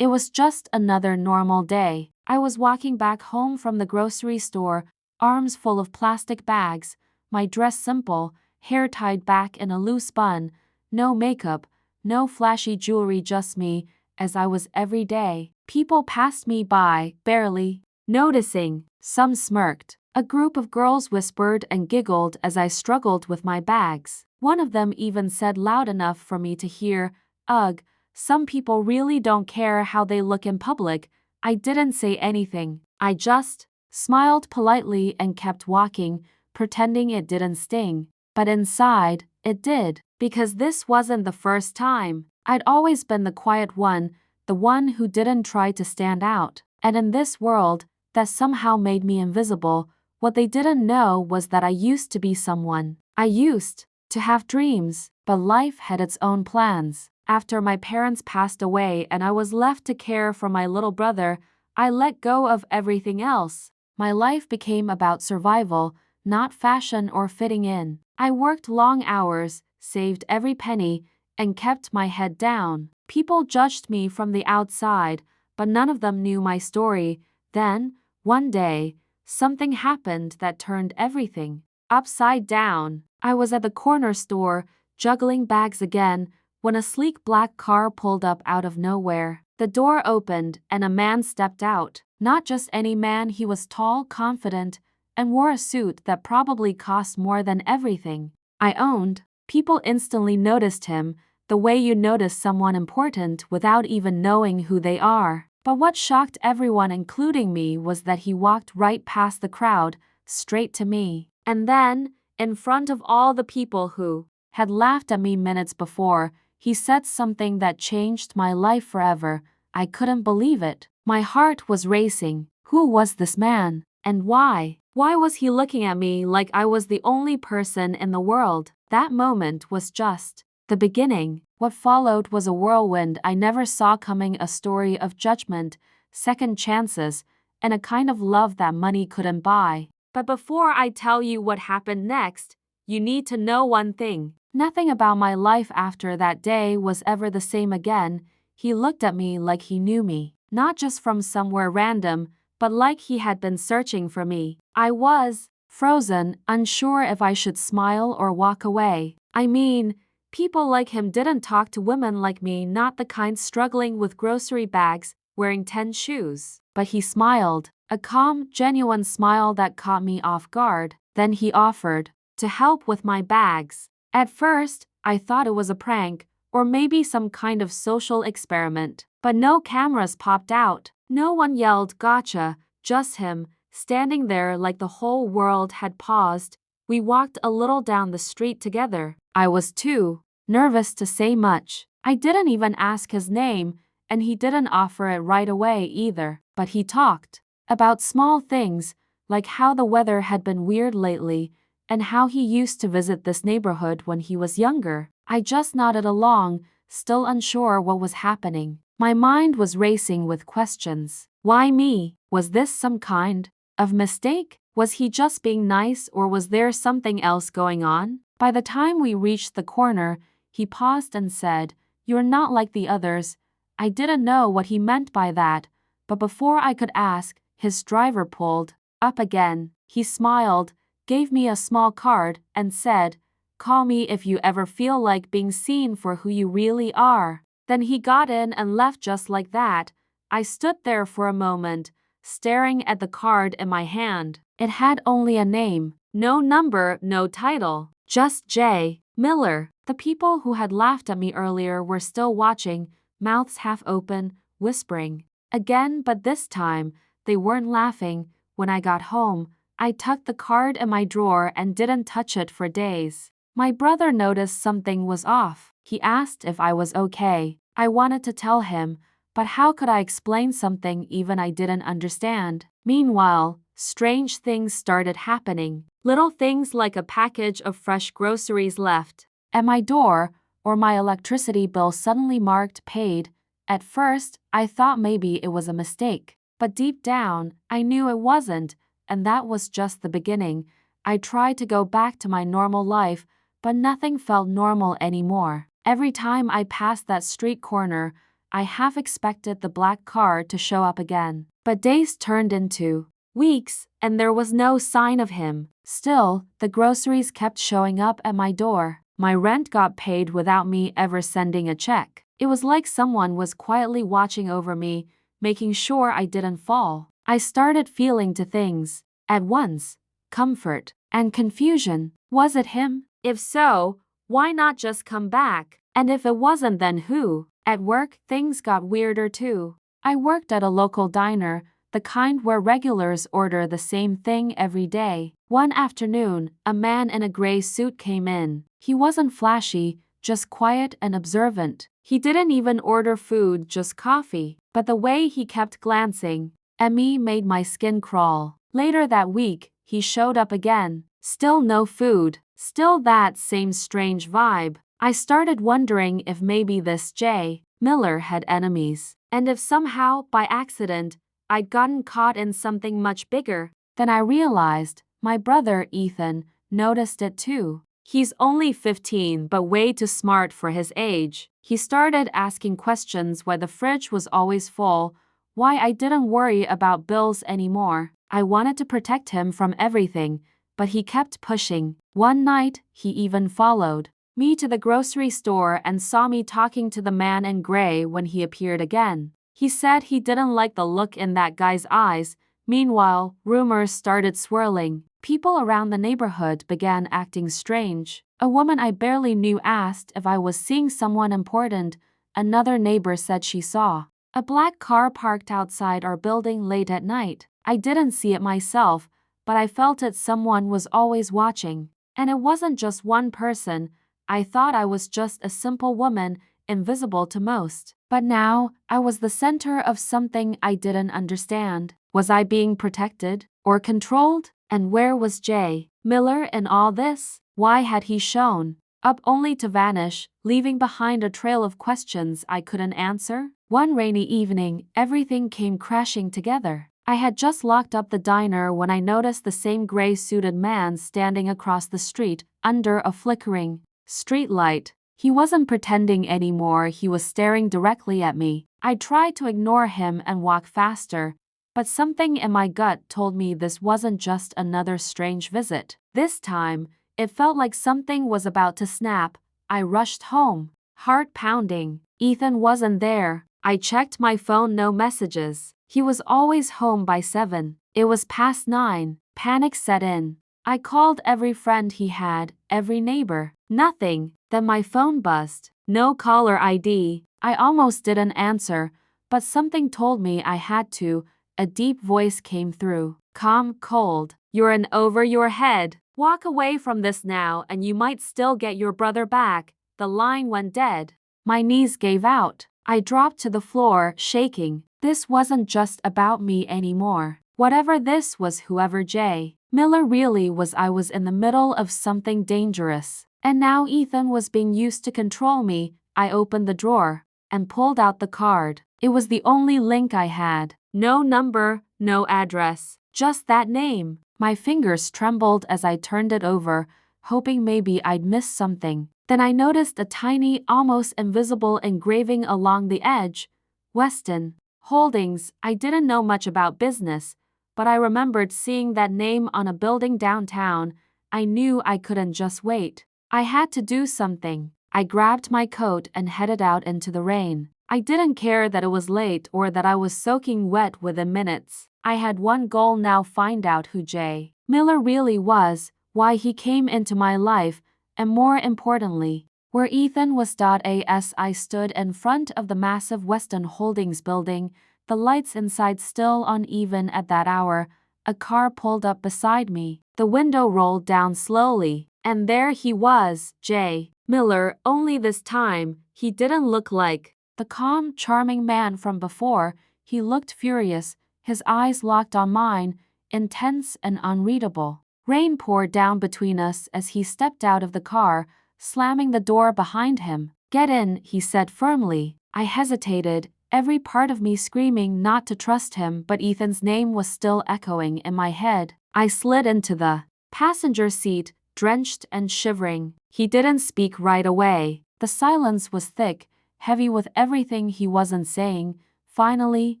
It was just another normal day. I was walking back home from the grocery store, arms full of plastic bags, my dress simple, hair tied back in a loose bun, no makeup, no flashy jewelry, just me, as I was every day. People passed me by, barely noticing. Some smirked. A group of girls whispered and giggled as I struggled with my bags. One of them even said loud enough for me to hear, "Ugh, some people really don't care how they look in public." I didn't say anything. I just smiled politely and kept walking, pretending it didn't sting. But inside, it did. Because this wasn't the first time. I'd always been the quiet one, the one who didn't try to stand out. And in this world, that somehow made me invisible, what they didn't know was that I used to be someone. I used to have dreams, but life had its own plans. After my parents passed away and I was left to care for my little brother, I let go of everything else. My life became about survival, not fashion or fitting in. I worked long hours, saved every penny, and kept my head down. People judged me from the outside, but none of them knew my story. Then, one day, something happened that turned everything upside down. I was at the corner store, juggling bags again, when a sleek black car pulled up out of nowhere. The door opened and a man stepped out. Not just any man, he was tall, confident, and wore a suit that probably cost more than everything I owned. People instantly noticed him, the way you notice someone important without even knowing who they are. But what shocked everyone, including me, was that he walked right past the crowd, straight to me. And then, in front of all the people who had laughed at me minutes before, he said something that changed my life forever. I couldn't believe it. My heart was racing. Who was this man? And why? Why was he looking at me like I was the only person in the world? That moment was just the beginning. What followed was a whirlwind I never saw coming, a story of judgment, second chances, and a kind of love that money couldn't buy. But before I tell you what happened next, you need to know one thing. Nothing about my life after that day was ever the same again. He looked at me like he knew me, not just from somewhere random, but like he had been searching for me. I was frozen, unsure if I should smile or walk away. I mean, people like him didn't talk to women like me, not the kind struggling with grocery bags, wearing 10 shoes. But he smiled, a calm, genuine smile that caught me off guard. Then he offered to help with my bags. At first, I thought it was a prank, or maybe some kind of social experiment. But no cameras popped out. No one yelled, "Gotcha," just him, standing there like the whole world had paused. We walked a little down the street together. I was too nervous to say much. I didn't even ask his name, and he didn't offer it right away either. But he talked about small things, like how the weather had been weird lately, and how he used to visit this neighborhood when he was younger. I just nodded along, still unsure what was happening. My mind was racing with questions. Why me? Was this some kind of mistake? Was he just being nice, or was there something else going on? By the time we reached the corner, he paused and said, "You're not like the others." I didn't know what he meant by that, but before I could ask, his driver pulled up again. He smiled, gave me a small card, and said, "Call me if you ever feel like being seen for who you really are." Then he got in and left just like that. I stood there for a moment, staring at the card in my hand. It had only a name, no number, no title, just J. Miller. The people who had laughed at me earlier were still watching, mouths half open, whispering again, but this time, they weren't laughing. When I got home, I tucked the card in my drawer and didn't touch it for days. My brother noticed something was off. He asked if I was okay. I wanted to tell him, but how could I explain something even I didn't understand? Meanwhile, strange things started happening. Little things like a package of fresh groceries left at my door, or my electricity bill suddenly marked paid. At first, I thought maybe it was a mistake, but deep down, I knew it wasn't, and that was just the beginning. I tried to go back to my normal life, but nothing felt normal anymore. Every time I passed that street corner, I half expected the black car to show up again. But days turned into weeks, and there was no sign of him. Still, the groceries kept showing up at my door. My rent got paid without me ever sending a check. It was like someone was quietly watching over me, making sure I didn't fall. I started feeling two things at once: comfort and confusion. Was it him? If so, why not just come back? And if it wasn't, then who? At work, things got weirder too. I worked at a local diner, the kind where regulars order the same thing every day. One afternoon, a man in a gray suit came in. He wasn't flashy, just quiet and observant. He didn't even order food, just coffee. But the way he kept glancing at me made my skin crawl. Later that week, he showed up again. Still no food. Still that same strange vibe. I started wondering if maybe this J. Miller had enemies. And if somehow, by accident, I'd gotten caught in something much bigger. Then I realized my brother Ethan noticed it too. He's only 15 but way too smart for his age. He started asking questions why the fridge was always full, why I didn't worry about bills anymore. I wanted to protect him from everything, but he kept pushing. One night, he even followed me to the grocery store and saw me talking to the man in gray when he appeared again. He said he didn't like the look in that guy's eyes. Meanwhile, rumors started swirling. People around the neighborhood began acting strange. A woman I barely knew asked if I was seeing someone important. Another neighbor said she saw a black car parked outside our building late at night. I didn't see it myself, but I felt it. Someone was always watching. And it wasn't just one person. I thought I was just a simple woman, invisible to most. But now, I was the center of something I didn't understand. Was I being protected or controlled? And where was J. Miller in all this? Why had he shown up only to vanish, leaving behind a trail of questions I couldn't answer? One rainy evening, everything came crashing together. I had just locked up the diner when I noticed the same gray-suited man standing across the street under a flickering street light. He wasn't pretending anymore, he was staring directly at me. I tried to ignore him and walk faster, but something in my gut told me this wasn't just another strange visit. This time, it felt like something was about to snap. I rushed home, heart pounding. Ethan wasn't there. I checked my phone, no messages. He was always home by 7. It was past 9. Panic set in. I called every friend he had, every neighbor. Nothing. Then my phone buzzed. No caller ID. I almost didn't answer, but something told me I had to. A deep voice came through. Calm, cold. You're in over your head. Walk away from this now and you might still get your brother back. The line went dead. My knees gave out. I dropped to the floor, shaking. This wasn't just about me anymore. Whatever this was, whoever J. Miller really was, I was in the middle of something dangerous. And now Ethan was being used to control me. I opened the drawer and pulled out the card. It was the only link I had. No number, no address, just that name. My fingers trembled as I turned it over, hoping maybe I'd missed something. Then I noticed a tiny, almost invisible engraving along the edge. Weston Holdings. I didn't know much about business, but I remembered seeing that name on a building downtown. I knew I couldn't just wait. I had to do something. I grabbed my coat and headed out into the rain. I didn't care that it was late or that I was soaking wet within minutes. I had one goal now: find out who J. Miller really was, why he came into my life, and more importantly, where Ethan was. As I stood in front of the massive Weston Holdings building, the lights inside still uneven at that hour, a car pulled up beside me. The window rolled down slowly, and there he was, J. Miller, only this time, he didn't look like the calm, charming man from before. He looked furious, his eyes locked on mine, intense and unreadable. Rain poured down between us as he stepped out of the car, slamming the door behind him. Get in, he said firmly. I hesitated, every part of me screaming not to trust him, but Ethan's name was still echoing in my head. I slid into the passenger seat, drenched and shivering. He didn't speak right away. The silence was thick, heavy with everything he wasn't saying. Finally,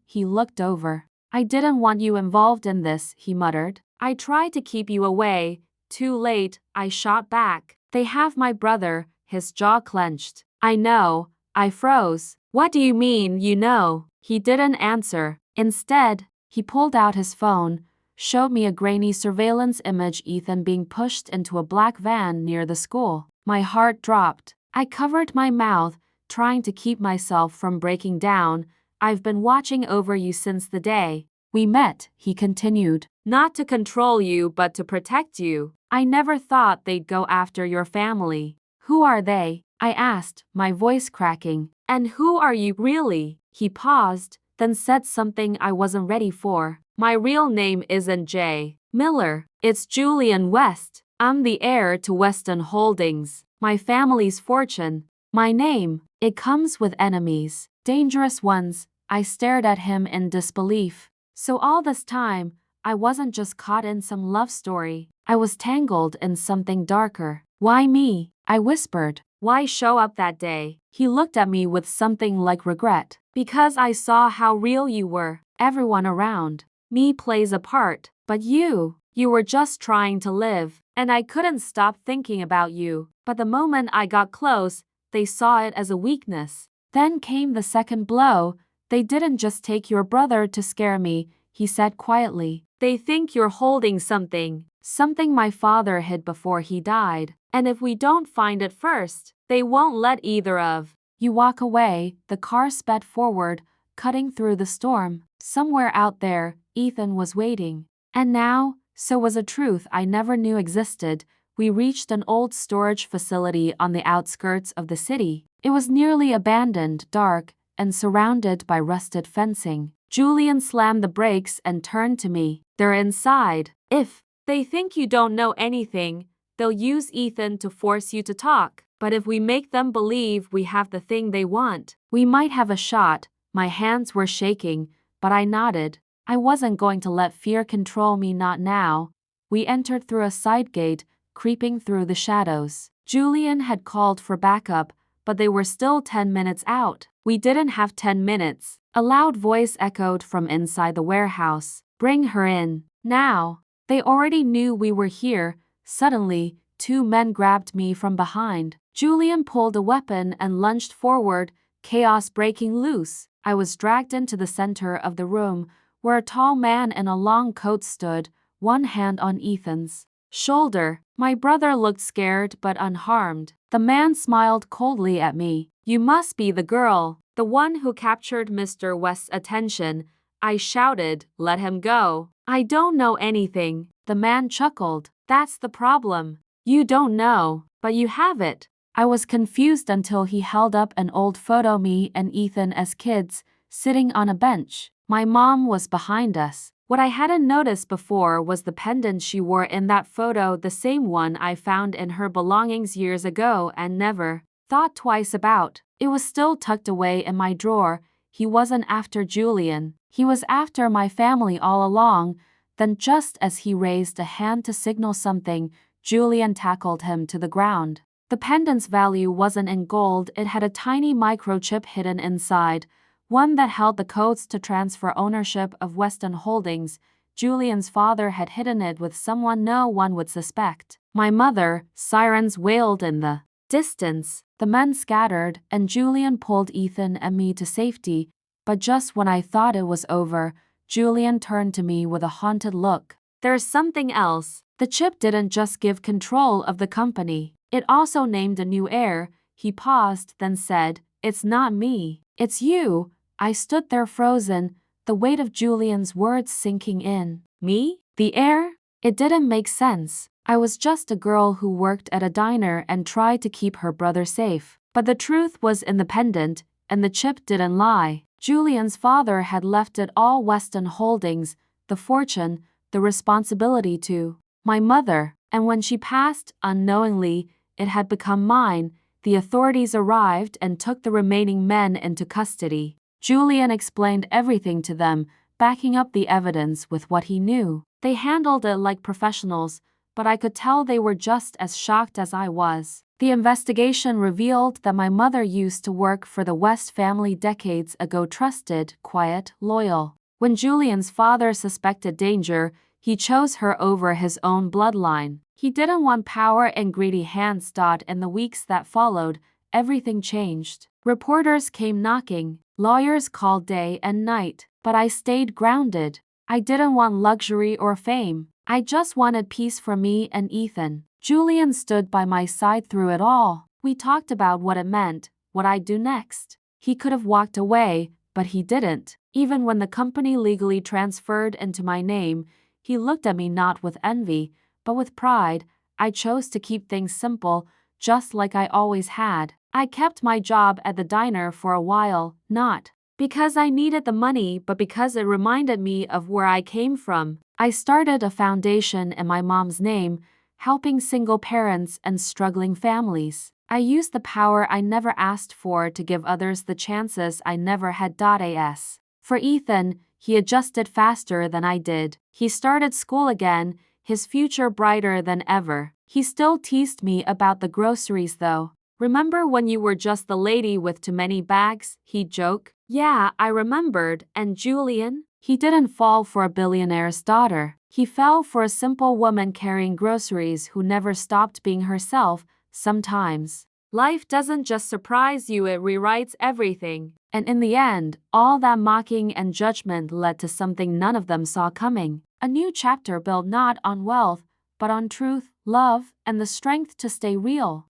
he looked over. "I didn't want you involved in this," he muttered. "I tried to keep you away." "Too late," I shot back. "They have my brother." His jaw clenched. "I know." I froze. "What do you mean, you know?" He didn't answer. Instead, he pulled out his phone, showed me a grainy surveillance image of Ethan being pushed into a black van near the school. My heart dropped. I covered my mouth, trying to keep myself from breaking down. "I've been watching over you since the day we met," he continued. "Not to control you but to protect you. I never thought they'd go after your family." "Who are they?" I asked, my voice cracking. "And who are you really?" He paused, then said something I wasn't ready for. "My real name isn't Jay Miller. It's Julian West. I'm the heir to Weston Holdings, my family's fortune. My name, it comes with enemies, dangerous ones." I stared at him in disbelief. So all this time, I wasn't just caught in some love story. I was tangled in something darker. "Why me?" I whispered. "Why show up that day?" He looked at me with something like regret. "Because I saw how real you were. Everyone around me plays a part, but you were just trying to live, and I couldn't stop thinking about you. But the moment I got close, they saw it as a weakness." Then came the second blow. "They didn't just take your brother to scare me," he said quietly. "They think you're holding something my father hid before he died. And if we don't find it first, they won't let either of you walk away." The car sped forward, cutting through the storm. Somewhere out there, Ethan was waiting. And now, so was a truth I never knew existed. We reached an old storage facility on the outskirts of the city. It was nearly abandoned, dark, and surrounded by rusted fencing. Julian slammed the brakes and turned to me. "They're inside. If they think you don't know anything, they'll use Ethan to force you to talk. But if we make them believe we have the thing they want, we might have a shot." My hands were shaking, but I nodded. I wasn't going to let fear control me, not now. We entered through a side gate, creeping through the shadows. Julian had called for backup, but they were still 10 minutes out. "We didn't have 10 minutes. A loud voice echoed from inside the warehouse. "Bring her in, now." They already knew we were here. Suddenly, 2 men grabbed me from behind. Julian pulled a weapon and lunged forward, chaos breaking loose. I was dragged into the center of the room, where a tall man in a long coat stood, one hand on Ethan's shoulder. My brother looked scared but unharmed. The man smiled coldly at me. "You must be the girl, the one who captured Mr. West's attention." I shouted, "Let him go. I don't know anything." The man chuckled. "That's the problem. You don't know, but you have it." I was confused until he held up an old photo of me and Ethan as kids, sitting on a bench. My mom was behind us. What I hadn't noticed before was the pendant she wore in that photo, the same one I found in her belongings years ago and never thought twice about. It was still tucked away in my drawer. He wasn't after Julian. He was after my family all along. Then, just as he raised a hand to signal something, Julian tackled him to the ground. The pendant's value wasn't in gold. It had a tiny microchip hidden inside, one that held the codes to transfer ownership of Weston Holdings. Julian's father had hidden it with someone no one would suspect. My mother. Sirens wailed in the distance. The men scattered, and Julian pulled Ethan and me to safety. But just when I thought it was over, Julian turned to me with a haunted look. "There's something else. The chip didn't just give control of the company. It also named a new heir." He paused, then said, "It's not me. It's you." I stood there frozen, the weight of Julian's words sinking in. "Me? The heir?" It didn't make sense. I was just a girl who worked at a diner and tried to keep her brother safe. But the truth was in the pendant, and the chip didn't lie. Julian's father had left it all: Weston Holdings, the fortune, the responsibility to my mother. And when she passed, unknowingly, it had become mine. The authorities arrived and took the remaining men into custody. Julian explained everything to them, backing up the evidence with what he knew. They handled it like professionals, but I could tell they were just as shocked as I was. The investigation revealed that my mother used to work for the West family decades ago, trusted, quiet, loyal. When Julian's father suspected danger, he chose her over his own bloodline. He didn't want power and greedy hands. In the weeks that followed, everything changed. Reporters came knocking, lawyers called day and night, but I stayed grounded. I didn't want luxury or fame. I just wanted peace for me and Ethan. Julian stood by my side through it all. We talked about what it meant, what I'd do next. He could have walked away, but he didn't. Even when the company legally transferred into my name, he looked at me not with envy, but with pride. I chose to keep things simple, just like I always had. I kept my job at the diner for a while, not because I needed the money, but because it reminded me of where I came from. I started a foundation in my mom's name, helping single parents and struggling families. I used the power I never asked for to give others the chances I never had. As for Ethan, he adjusted faster than I did. He started school again, his future brighter than ever. He still teased me about the groceries though. "Remember when you were just the lady with too many bags?" he'd joke. Yeah, I remembered. And Julian? He didn't fall for a billionaire's daughter. He fell for a simple woman carrying groceries who never stopped being herself. Sometimes life doesn't just surprise you, it rewrites everything. And in the end, all that mocking and judgment led to something none of them saw coming. A new chapter built not on wealth, but on truth, love, and the strength to stay real.